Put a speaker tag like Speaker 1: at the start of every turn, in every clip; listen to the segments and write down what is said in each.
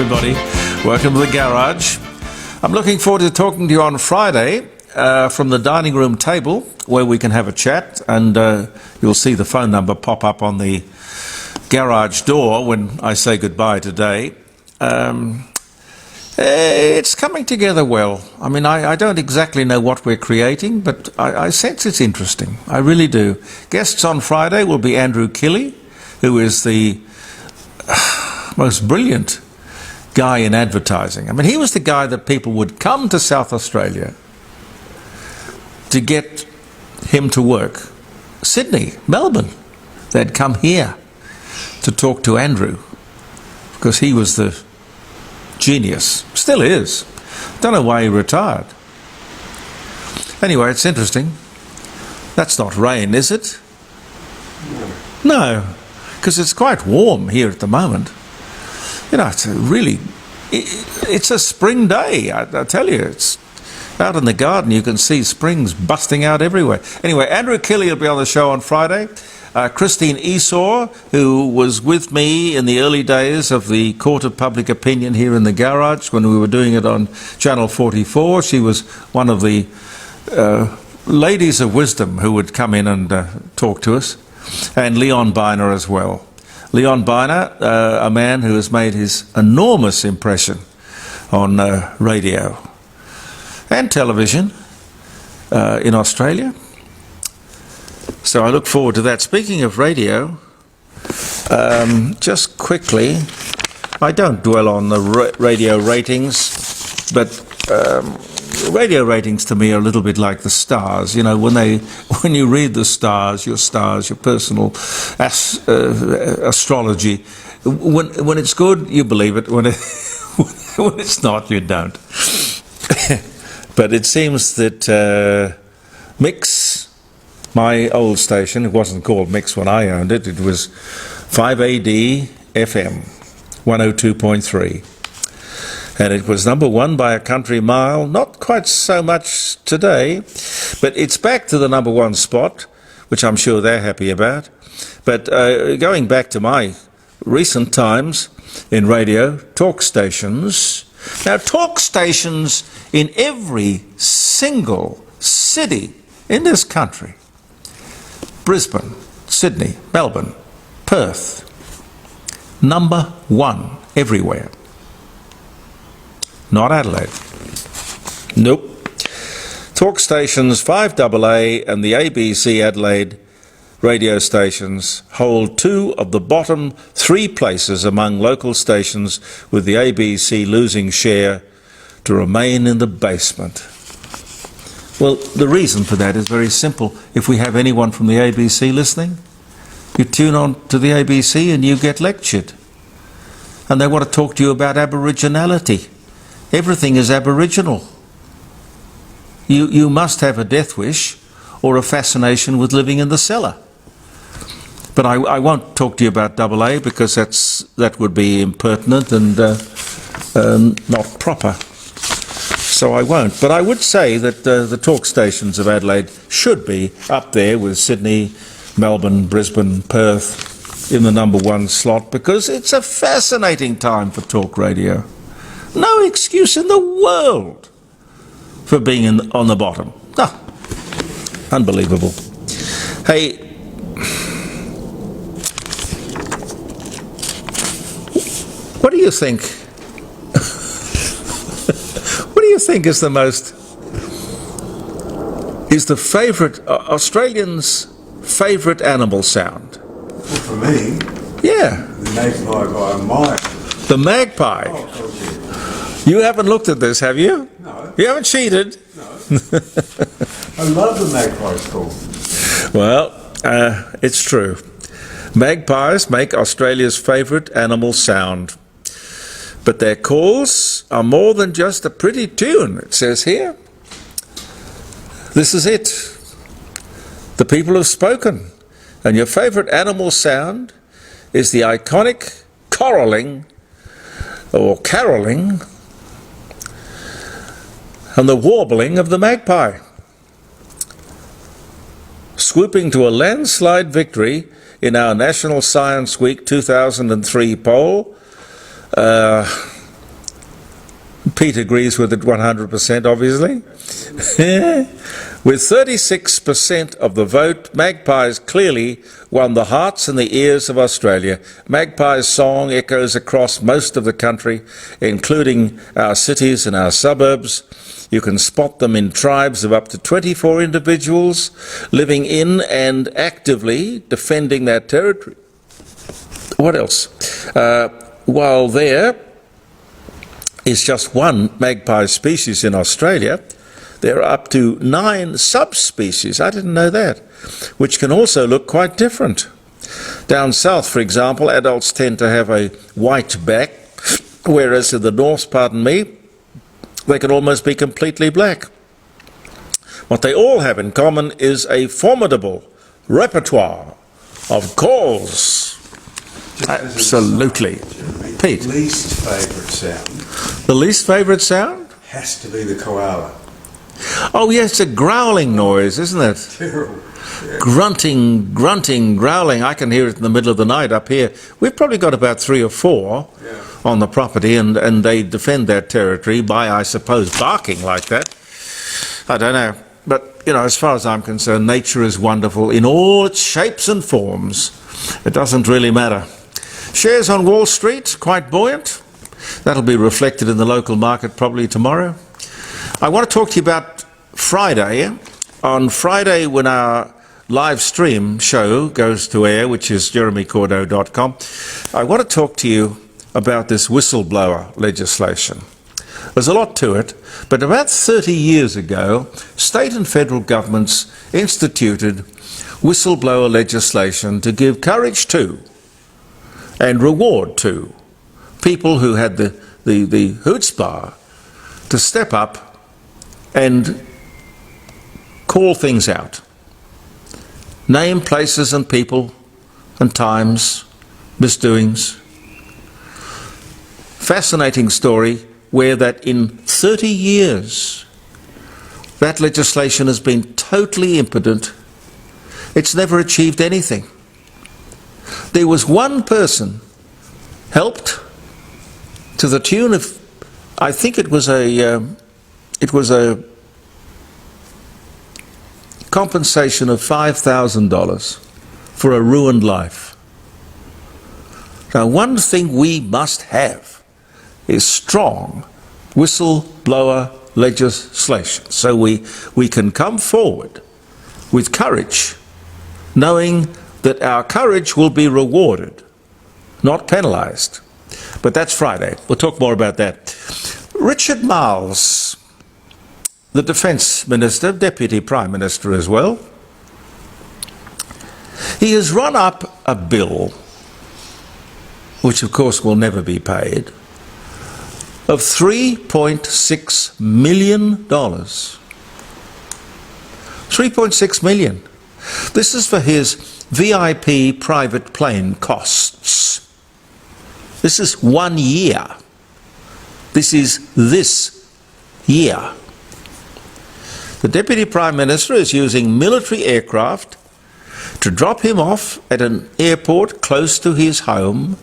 Speaker 1: everybody. Welcome to the garage. I'm looking forward to talking to you on Friday from the dining room table where we can have a chat, and you'll see the phone number pop up on the garage door when I say goodbye today. It's coming together well. I mean, I don't exactly know what we're creating, but I sense it's interesting. I really do. Guests on Friday will be Andrew Killey, who is the most brilliant guy in advertising. I mean, he was the guy that people would come to South Australia to get him to work. Sydney, Melbourne, they'd come here to talk to Andrew because he was the genius. Still is. Don't know why he retired. Anyway, it's interesting. That's not rain, is it? No, because it's quite warm here at the moment. You know, it's a spring day, I tell you. It's out in the garden, you can see springs busting out everywhere. Anyway, Andrew Killey will be on the show on Friday. Christine Esau, who was with me in the early days of the Court of Public Opinion here in the garage when we were doing it on Channel 44. She was one of the ladies of wisdom who would come in and talk to us. And Leon Biner as well. Leon Biner, a man who has made his enormous impression on radio and television in Australia. So I look forward to that. Speaking of radio, just quickly, I don't dwell on the radio ratings, but radio ratings to me are a little bit like the stars. You know, when you read the stars, your personal astrology, when it's good, you believe it. When it's not, you don't. But it seems that Mix, my old station, it wasn't called Mix when I owned it, it was 5AD FM 102.3. And it was number one by a country mile, not quite so much today, but it's back to the number one spot, which I'm sure they're happy about. But going back to my recent times in radio, talk stations. Now, talk stations in every single city in this country, Brisbane, Sydney, Melbourne, Perth, number one everywhere. Not Adelaide. Nope. Talk stations 5AA and the ABC Adelaide radio stations hold two of the bottom three places among local stations, with the ABC losing share to remain in the basement. Well, the reason for that is very simple. If we have anyone from the ABC listening, you tune on to the ABC and you get lectured. And they want to talk to you about Aboriginality. Everything is Aboriginal. You must have a death wish or a fascination with living in the cellar. But I won't talk to you about AA because that would be impertinent and not proper. So I won't. But I would say that the talk stations of Adelaide should be up there with Sydney, Melbourne, Brisbane, Perth in the number one slot, because it's a fascinating time for talk radio. No excuse in the world for being on the bottom. Ah, unbelievable. Hey, what do you think? What do you think is the favourite Australians' favourite animal sound?
Speaker 2: Well, for me,
Speaker 1: yeah,
Speaker 2: the magpie by a mile.
Speaker 1: The magpie.
Speaker 2: Oh, of course, yeah.
Speaker 1: You haven't looked at this, have you?
Speaker 2: No.
Speaker 1: You haven't cheated?
Speaker 2: No. I love the magpie's call.
Speaker 1: Well, it's true. Magpies make Australia's favourite animal sound. But their calls are more than just a pretty tune, it says here. This is it. The people have spoken, and your favourite animal sound is the iconic caroling and the warbling of the magpie. Swooping to a landslide victory in our National Science Week 2003 poll, Pete agrees with it 100%, obviously. With 36% of the vote, Magpies clearly won the hearts and the ears of Australia. Magpie's song echoes across most of the country, including our cities and our suburbs. You can spot them in tribes of up to 24 individuals living in and actively defending their territory. What else? While there is just one magpie species in Australia, there are up to 9 subspecies, I didn't know that, which can also look quite different. Down south, for example, adults tend to have a white back, whereas in the north, they can almost be completely black. What they all have in common is a formidable repertoire of calls. Absolutely. Pete?
Speaker 2: Least favourite sound
Speaker 1: The least favourite sound?
Speaker 2: has to be the koala.
Speaker 1: Oh yes, a growling noise, isn't it?
Speaker 2: Terrible. Yeah.
Speaker 1: Grunting, growling. I can hear it in the middle of the night up here. We've probably got about 3 or 4 on the property, and they defend their territory by, I suppose, barking like that. I don't know. But, you know, as far as I'm concerned, nature is wonderful in all its shapes and forms. It doesn't really matter. Shares on Wall Street, quite buoyant. That'll be reflected in the local market probably tomorrow. I want to talk to you about Friday. On Friday, when our live stream show goes to air, which is jeremycordeaux.com, I want to talk to you about this whistleblower legislation. There's a lot to it, but about 30 years ago, state and federal governments instituted whistleblower legislation to give courage to and reward to people who had the chutzpah to step up and call things out. Name places and people and times, misdoings. Fascinating story where that in 30 years that legislation has been totally impotent. It's never achieved anything. There was one person helped to the tune of, I think it was a compensation of $5,000 for a ruined life. Now, one thing we must have is strong whistleblower legislation, so we can come forward with courage, knowing that our courage will be rewarded, not penalised. But that's Friday. We'll talk more about that. Richard Marles, the Defence Minister, Deputy Prime Minister as well, he has run up a bill, which of course will never be paid, of $3.6 million. $3.6 million. This is for his VIP private plane costs. This is 1 year. This is this year. The Deputy Prime Minister is using military aircraft to drop him off at an airport close to his home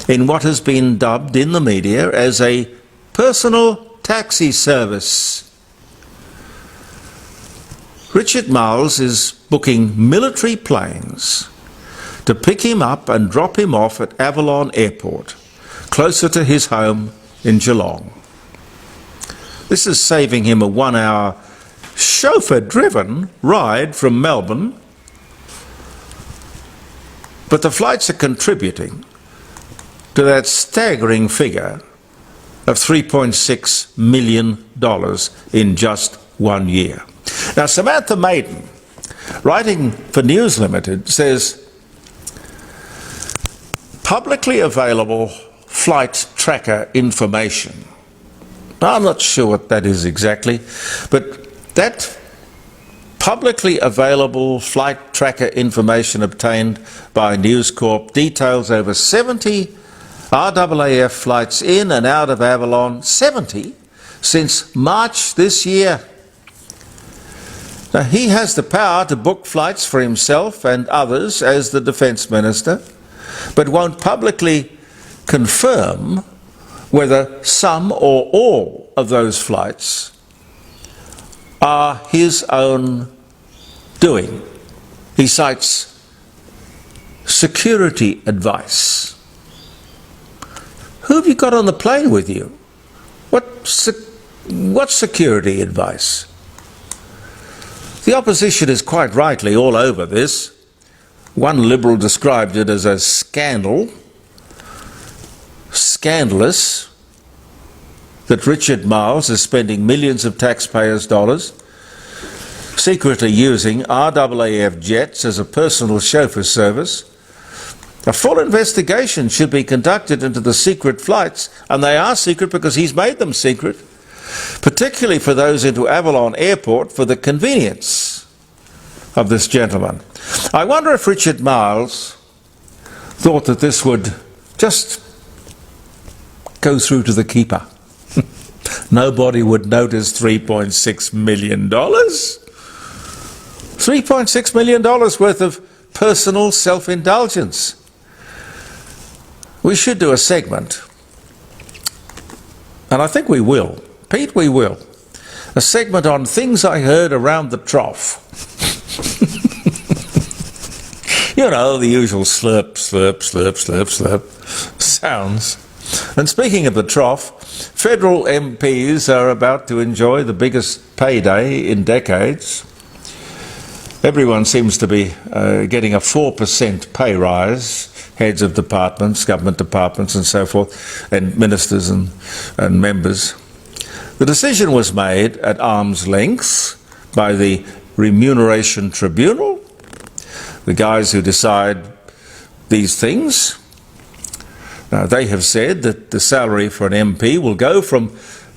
Speaker 1: in what has been dubbed in the media as a personal taxi service. Richard Marles is booking military planes to pick him up and drop him off at Avalon Airport, closer to his home in Geelong. This is saving him a 1-hour chauffeur-driven ride from Melbourne, but the flights are contributing to that staggering figure of $3.6 million in just 1 year. Now, Samantha Maiden, writing for News Limited, says, publicly available flight tracker information. Now, I'm not sure what that is exactly, but that publicly available flight tracker information obtained by News Corp details over 70 RAAF flights in and out of Avalon, 70 since March this year. Now, he has the power to book flights for himself and others as the Defence Minister, but won't publicly confirm whether some or all of those flights are his own doing. He cites security advice. Who have you got on the plane with you? What security advice? The opposition is quite rightly all over this. One Liberal described it as a scandal, scandalous, that Richard Marles is spending millions of taxpayers' dollars secretly using RAAF jets as a personal chauffeur service. A full investigation should be conducted into the secret flights, and they are secret because he's made them secret, particularly for those into Avalon Airport for the convenience of this gentleman. I wonder if Richard Marles thought that this would just go through to the keeper. Nobody would notice $3.6 million. $3.6 million worth of personal self-indulgence. We should do a segment, and I think we will. Pete, we will. A segment on things I heard around the trough. You know, the usual slurp, slurp, slurp, slurp, slurp sounds. And speaking of the trough, federal MPs are about to enjoy the biggest payday in decades. Everyone seems to be getting a 4% pay rise, heads of departments, government departments and so forth, and ministers and members. The decision was made at arm's length by the Remuneration Tribunal, the guys who decide these things. Now, they have said that the salary for an MP will go from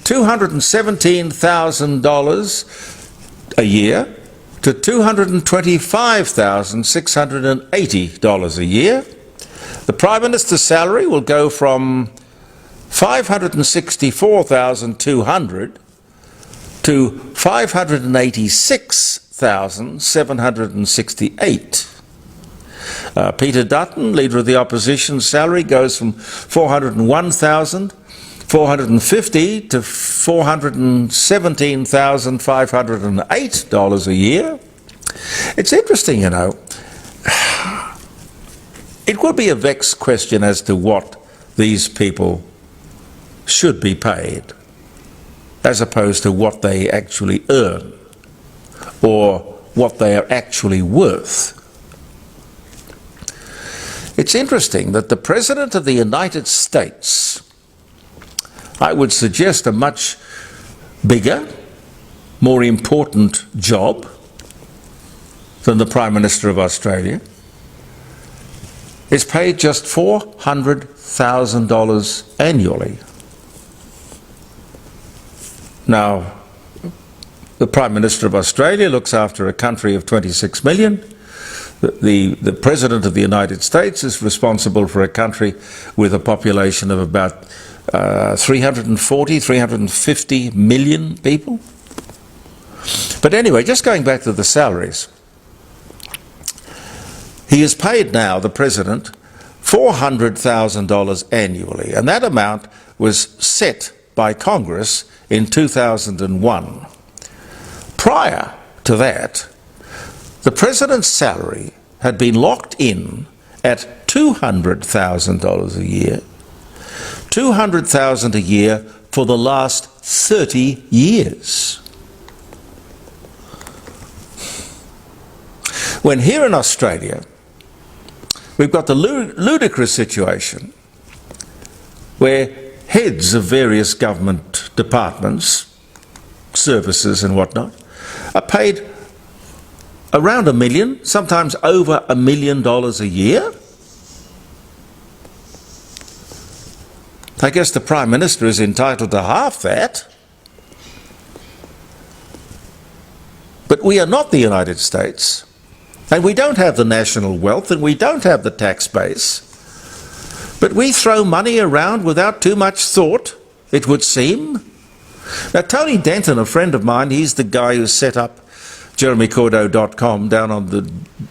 Speaker 1: $217,000 a year to $225,680 a year. The Prime Minister's salary will go from $564,200 to $586,768. Peter Dutton, Leader of the Opposition's salary goes from $401,450 to $417,508 a year. It's interesting, you know. It would be a vexed question as to what these people should be paid, as opposed to what they actually earn or what they are actually worth. It's interesting that the President of the United States, I would suggest a much bigger, more important job than the Prime Minister of Australia, is paid just $400,000 annually. Now, the Prime Minister of Australia looks after a country of 26 million. The President of the United States is responsible for a country with a population of about 350 million people. But anyway, just going back to the salaries. He is paid now, the President, $400,000 annually, and that amount was set by Congress in 2001. Prior to that, the President's salary had been locked in at $200,000 a year, $200,000 a year for the last 30 years. When here in Australia, we've got the ludicrous situation where heads of various government departments, services and whatnot, are paid around $1 million, sometimes over $1 million a year. I guess the Prime Minister is entitled to half that. But we are not the United States, and we don't have the national wealth, and we don't have the tax base. But we throw money around without too much thought, it would seem. Now, Tony Denton, a friend of mine, he's the guy who set up jeremycordo.com down on the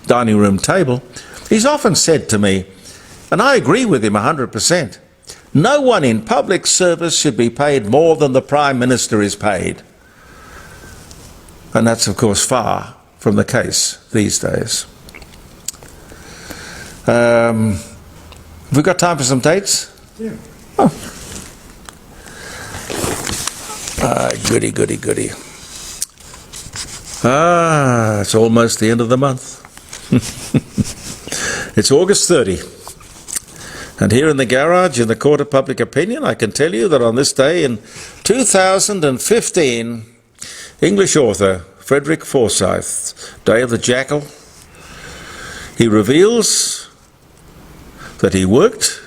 Speaker 1: dining room table. He's often said to me, and I agree with him 100%, No one in public service should be paid more than the Prime Minister is paid. And that's, of course, far from the case these days. Have we got time for some dates?
Speaker 2: Yeah.
Speaker 1: Oh. Goody, goody, goody. It's almost the end of the month. It's August 30. And here in the garage, in the Court of Public Opinion, I can tell you that on this day in 2015, English author Frederick Forsyth, Day of the Jackal, he reveals that he worked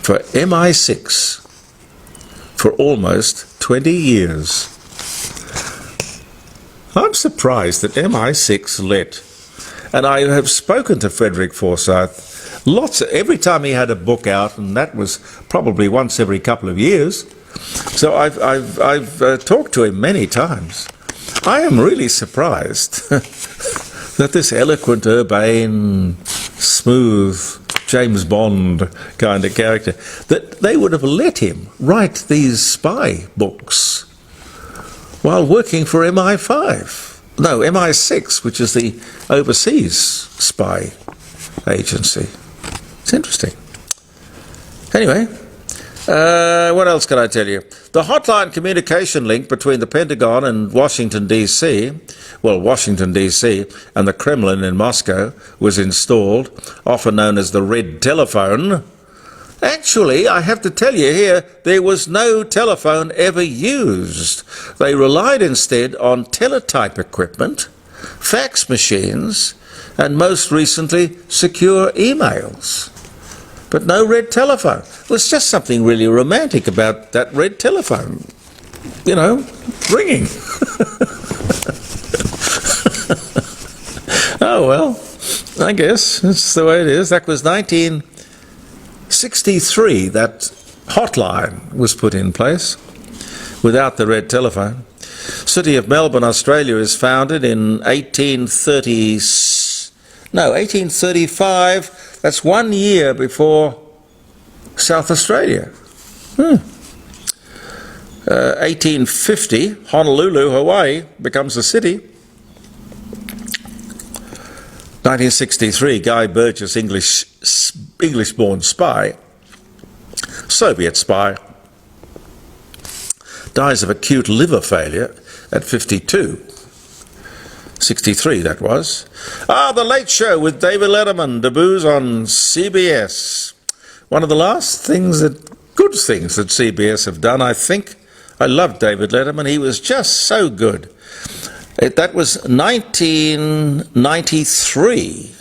Speaker 1: for MI6 for almost 20 years. I'm surprised that MI6 let, and I have spoken to Frederick Forsyth every time he had a book out, and that was probably once every couple of years. So I've talked to him many times. I am really surprised that this eloquent, urbane, smooth James Bond kind of character, that they would have let him write these spy books while working for MI6, which is the overseas spy agency. It's interesting. Anyway, what else can I tell you? The hotline communication link between the Pentagon and Washington, D.C., well, Washington, D.C. and the Kremlin in Moscow was installed, often known as the red telephone. Actually, I have to tell you here, there was no telephone ever used. They relied instead on teletype equipment, fax machines, and most recently, secure emails. But no red telephone. It was just something really romantic about that red telephone. You know, ringing. Oh, well, I guess that's the way it is. That was 1963, that hotline was put in place without the red telephone. City of Melbourne, Australia is founded in 1835. That's 1 year before South Australia. 1850, Honolulu, Hawaii becomes a city. 1963, Guy Burgess, English-born spy, Soviet spy, dies of acute liver failure at 52. 63, that was. The Late Show with David Letterman debuts on CBS. One of the last good things that CBS have done, I think. I loved David Letterman. He was just so good. That was 1993.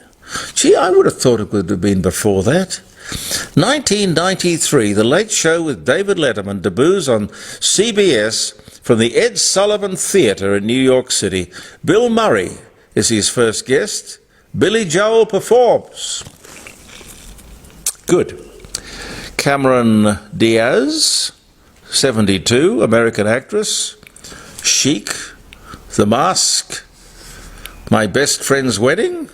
Speaker 1: Gee, I would have thought it would have been before that. 1993, The Late Show with David Letterman debuts on CBS from the Ed Sullivan Theatre in New York City. Bill Murray is his first guest. Billy Joel performs. Good. Cameron Diaz, 72, American actress. Chic, The Mask, My Best Friend's Wedding,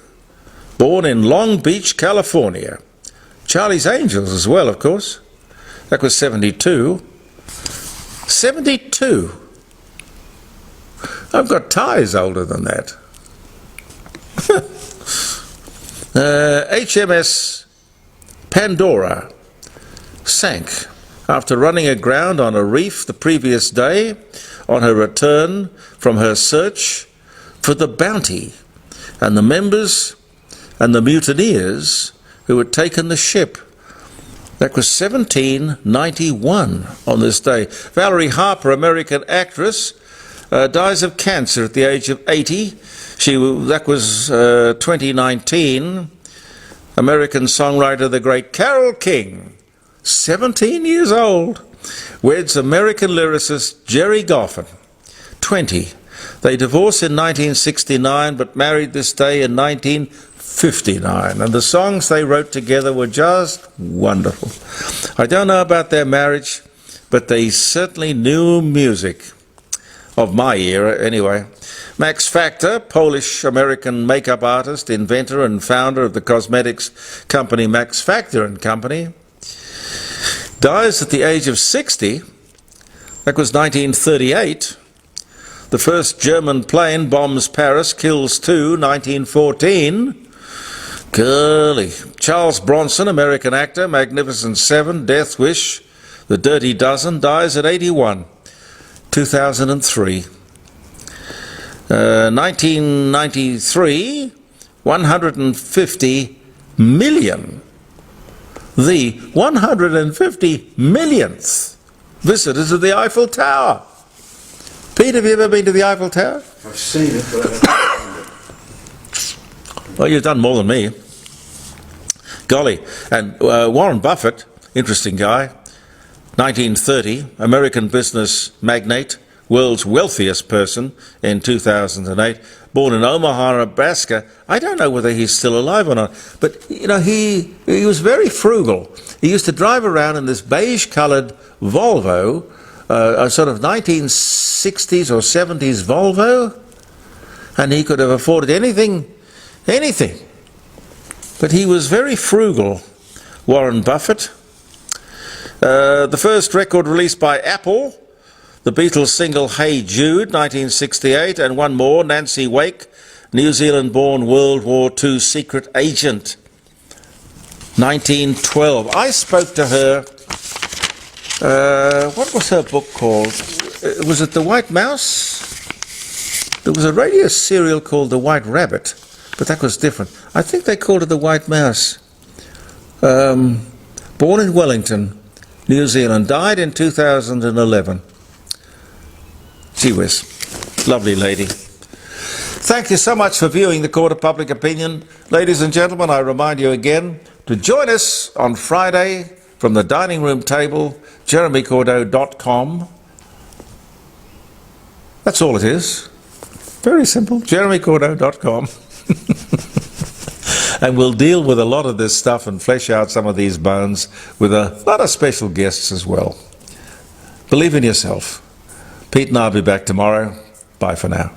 Speaker 1: born in Long Beach, California. Charlie's Angels as well, of course. That was 72. 72. I've got ties older than that. HMS Pandora sank after running aground on a reef the previous day on her return from her search for the Bounty and the members and the mutineers who had taken the ship. That was 1791 on this day. Valerie Harper, American actress, dies of cancer at the age of 80. That was 2019. American songwriter, the great Carole King, 17 years old, weds American lyricist Jerry Goffin, 20. They divorced in 1969 but married this day in 1959, and the songs they wrote together were just wonderful. I don't know about their marriage, but they certainly knew music of my era anyway. Max Factor, Polish-American makeup artist, inventor and founder of the cosmetics company Max Factor and Company. Dies at the age of 60. That was 1938. The first German plane bombs Paris, kills 2, 1914. Curly. Charles Bronson, American actor, Magnificent Seven, Death Wish, The Dirty Dozen, dies at 81, 2003. 1993, 150 million. The 150 millionth visitor to the Eiffel Tower. Pete, have you ever been to the Eiffel Tower?
Speaker 2: I've seen it, but I haven't found it.
Speaker 1: Well, you've done more than me. Golly. And Warren Buffett, interesting guy, 1930, American business magnate, world's wealthiest person in 2008, born in Omaha, Nebraska. I don't know whether he's still alive or not, but you know, he was very frugal. He used to drive around in this beige-coloured Volvo, a sort of 1960s or 70s Volvo, and he could have afforded anything. But he was very frugal, Warren Buffett. The first record released by Apple, the Beatles single Hey Jude, 1968, and one more, Nancy Wake, New Zealand-born World War II secret agent, 1912. I spoke to her, what was her book called? Was it The White Mouse? There was a radio serial called The White Rabbit, but that was different. I think they called it The White Mouse. Born in Wellington, New Zealand, died in 2011. Gee whiz, lovely lady. Thank you so much for viewing the Court of Public Opinion. Ladies and gentlemen, I remind you again to join us on Friday from the dining room table, jeremycordeaux.com. That's all it is. Very simple, jeremycordeaux.com. And we'll deal with a lot of this stuff and flesh out some of these bones with a lot of special guests as well. Believe in yourself. Pete and I will be back tomorrow. Bye for now.